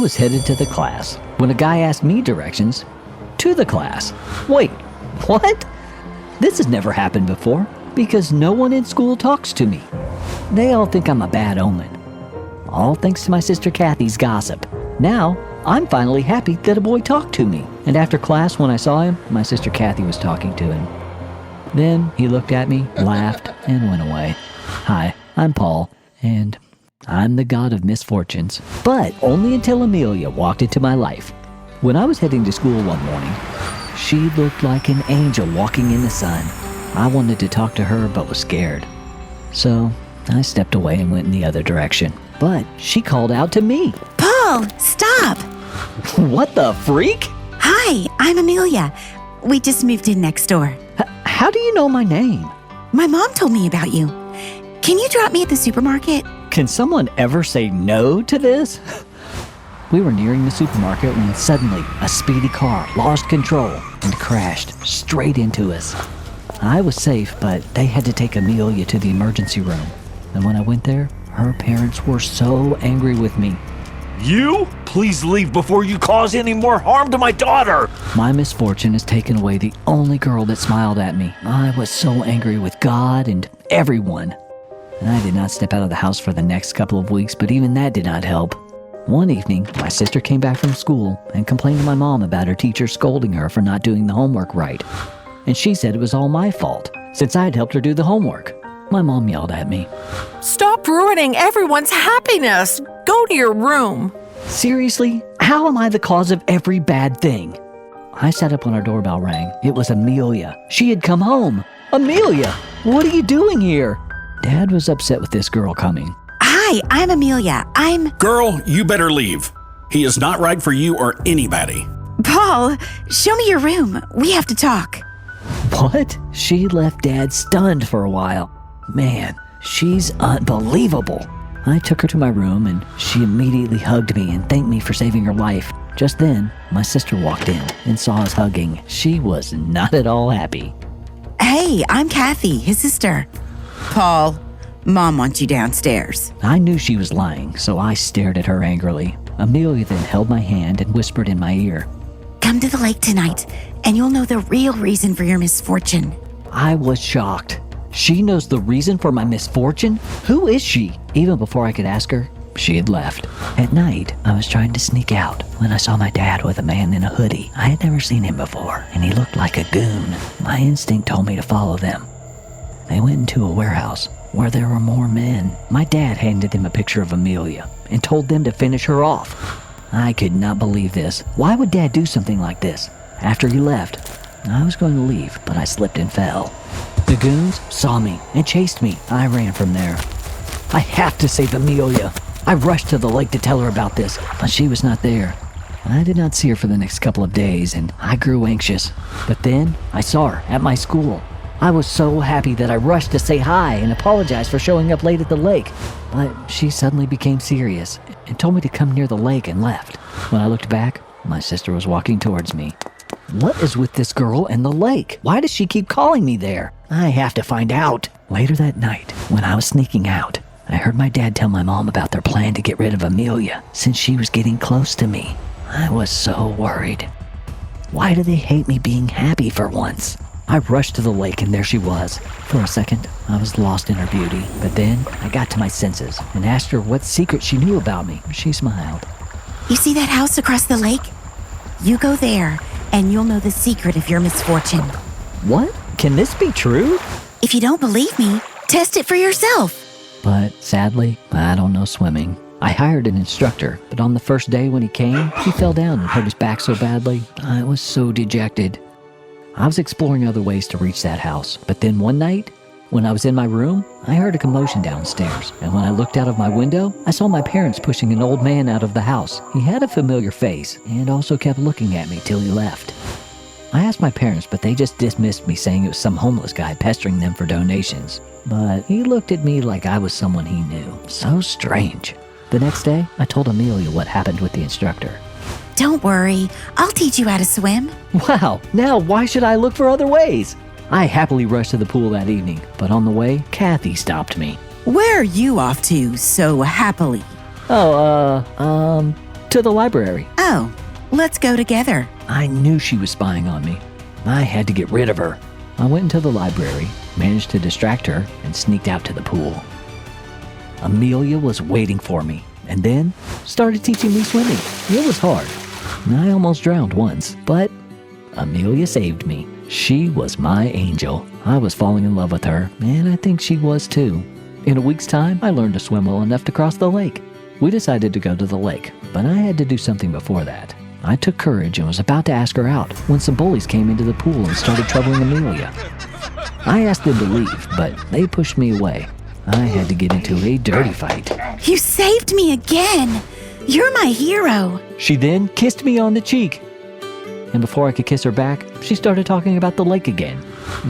was headed to the class when a guy asked me directions to the class. Wait, what? This has never happened before because no one in school talks to me. They all think I'm a bad omen. All thanks to my sister Kathy's gossip. Now, I'm finally happy that a boy talked to me. And after class, when I saw him, my sister Kathy was talking to him. Then he looked at me, laughed, and went away. Hi, I'm Paul, and I'm the god of misfortunes. But only until Amelia walked into my life. When I was heading to school one morning, she looked like an angel walking in the sun. I wanted to talk to her, but was scared. So I stepped away and went in the other direction. But she called out to me. Paul, stop! What the freak? Hi, I'm Amelia. We just moved in next door. How do you know my name? My mom told me about you. Can you drop me at the supermarket? Can someone ever say no to this? We were nearing the supermarket when suddenly a speedy car lost control and crashed straight into us. I was safe, but they had to take Amelia to the emergency room. And when I went there, her parents were so angry with me. You? Please leave before you cause any more harm to my daughter! My misfortune has taken away the only girl that smiled at me. I was so angry with God and everyone. And I did not step out of the house for the next couple of weeks, but even that did not help. One evening, my sister came back from school and complained to my mom about her teacher scolding her for not doing the homework right. And she said it was all my fault, since I had helped her do the homework. My mom yelled at me. Stop ruining everyone's happiness. Go to your room. Seriously? How am I the cause of every bad thing? I sat up when our doorbell rang. It was Amelia. She had come home. Amelia, what are you doing here? Dad was upset with this girl coming. Hi, I'm Amelia. Girl, you better leave. He is not right for you or anybody. Paul, show me your room. We have to talk. What? She left Dad stunned for a while. Man, she's unbelievable. I took her to my room and she immediately hugged me and thanked me for saving her life. Just then, my sister walked in and saw us hugging. She was not at all happy. Hey, I'm Kathy, his sister. Paul, Mom wants you downstairs. I knew she was lying, so I stared at her angrily. Amelia then held my hand and whispered in my ear. Come to the lake tonight, and you'll know the real reason for your misfortune. I was shocked. She knows the reason for my misfortune? Who is she? Even before I could ask her, she had left. At night, I was trying to sneak out when I saw my dad with a man in a hoodie. I had never seen him before, and he looked like a goon. My instinct told me to follow them. They went into a warehouse where there were more men. My dad handed them a picture of Amelia and told them to finish her off. I could not believe this. Why would Dad do something like this? After he left, I was going to leave, but I slipped and fell. The goons saw me and chased me. I ran from there. I have to save Amelia. I rushed to the lake to tell her about this, but she was not there. I did not see her for the next couple of days, and I grew anxious. But then I saw her at my school. I was so happy that I rushed to say hi and apologize for showing up late at the lake. But she suddenly became serious and told me to come near the lake and left. When I looked back, my sister was walking towards me. What is with this girl and the lake? Why does she keep calling me there? I have to find out. Later that night, when I was sneaking out, I heard my dad tell my mom about their plan to get rid of Amelia since she was getting close to me. I was so worried. Why do they hate me being happy for once? I rushed to the lake and there she was. For a second, I was lost in her beauty, but then I got to my senses and asked her what secret she knew about me. She smiled. You see that house across the lake? You go there, and you'll know the secret of your misfortune. What? Can this be true? If you don't believe me, test it for yourself. But sadly, I don't know swimming. I hired an instructor, but on the first day when he came, he fell down and hurt his back so badly. I was so dejected. I was exploring other ways to reach that house, but then one night, when I was in my room, I heard a commotion downstairs, and when I looked out of my window, I saw my parents pushing an old man out of the house. He had a familiar face, and also kept looking at me till he left. I asked my parents, but they just dismissed me, saying it was some homeless guy pestering them for donations. But he looked at me like I was someone he knew. So strange. The next day, I told Amelia what happened with the instructor. Don't worry, I'll teach you how to swim. Wow, now why should I look for other ways? I happily rushed to the pool that evening, but on the way, Kathy stopped me. Where are you off to so happily? Oh, To the library. Oh, let's go together. I knew she was spying on me. I had to get rid of her. I went into the library, managed to distract her, and sneaked out to the pool. Amelia was waiting for me, and then started teaching me swimming. It was hard. I almost drowned once, but Amelia saved me. She was my angel. I was falling in love with her, and I think she was too. In a week's time, I learned to swim well enough to cross the lake. We decided to go to the lake, but I had to do something before that. I took courage and was about to ask her out when some bullies came into the pool and started troubling Amelia. I asked them to leave, but they pushed me away. I had to get into a dirty fight. You saved me again. You're my hero. She then kissed me on the cheek. And before I could kiss her back, she started talking about the lake again.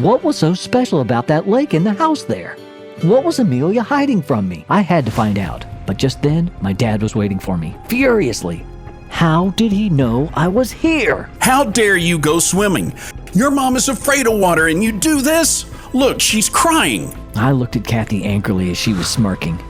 What was so special about that lake and the house there? What was Amelia hiding from me? I had to find out. But just then, my dad was waiting for me, furiously. How did he know I was here? How dare you go swimming? Your mom is afraid of water and you do this? Look, she's crying. I looked at Kathy angrily as she was smirking.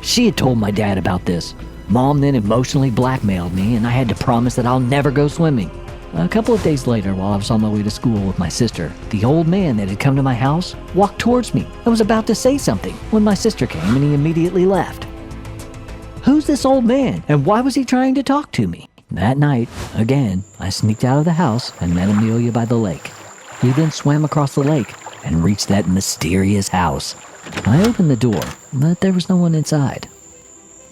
She had told my dad about this. Mom then emotionally blackmailed me, and I had to promise that I'll never go swimming. A couple of days later, while I was on my way to school with my sister, the old man that had come to my house walked towards me and was about to say something when my sister came and he immediately left. Who's this old man, and why was he trying to talk to me? That night, again, I sneaked out of the house and met Amelia by the lake. We then swam across the lake and reached that mysterious house. I opened the door, but there was no one inside.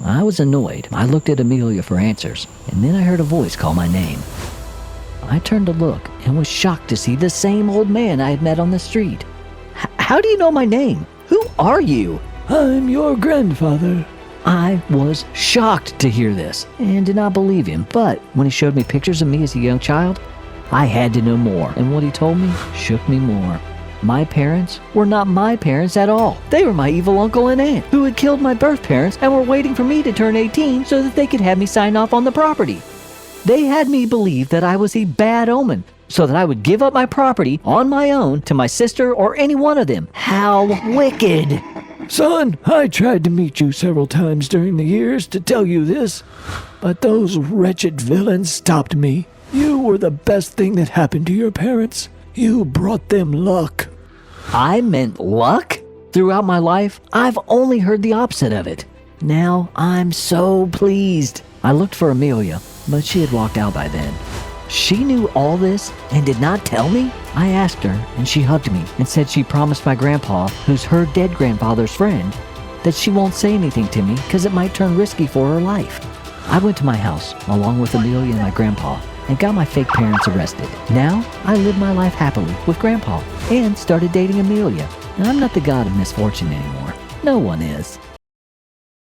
I was annoyed. I looked at Amelia for answers, and then I heard a voice call my name. I turned to look and was shocked to see the same old man I had met on the street. How do you know my name? Who are you? I'm your grandfather. I was shocked to hear this and did not believe him, but when he showed me pictures of me as a young child, I had to know more, and what he told me shook me more. My parents were not my parents at all. They were my evil uncle and aunt who had killed my birth parents and were waiting for me to turn 18 so that they could have me sign off on the property. They had me believe that I was a bad omen so that I would give up my property on my own to my sister or any one of them. How wicked! Son, I tried to meet you several times during the years to tell you this, but those wretched villains stopped me. You were the best thing that happened to your parents. You brought them luck. I meant luck? Throughout my life, I've only heard the opposite of it. Now I'm so pleased. I looked for Amelia, but she had walked out by then. She knew all this and did not tell me? I asked her, and she hugged me and said she promised my grandpa, who's her dead grandfather's friend, that she won't say anything to me because it might turn risky for her life. I went to my house, along with Amelia and my grandpa, and got my fake parents arrested. Now, I live my life happily with grandpa and started dating Amelia. And I'm not the god of misfortune anymore. No one is.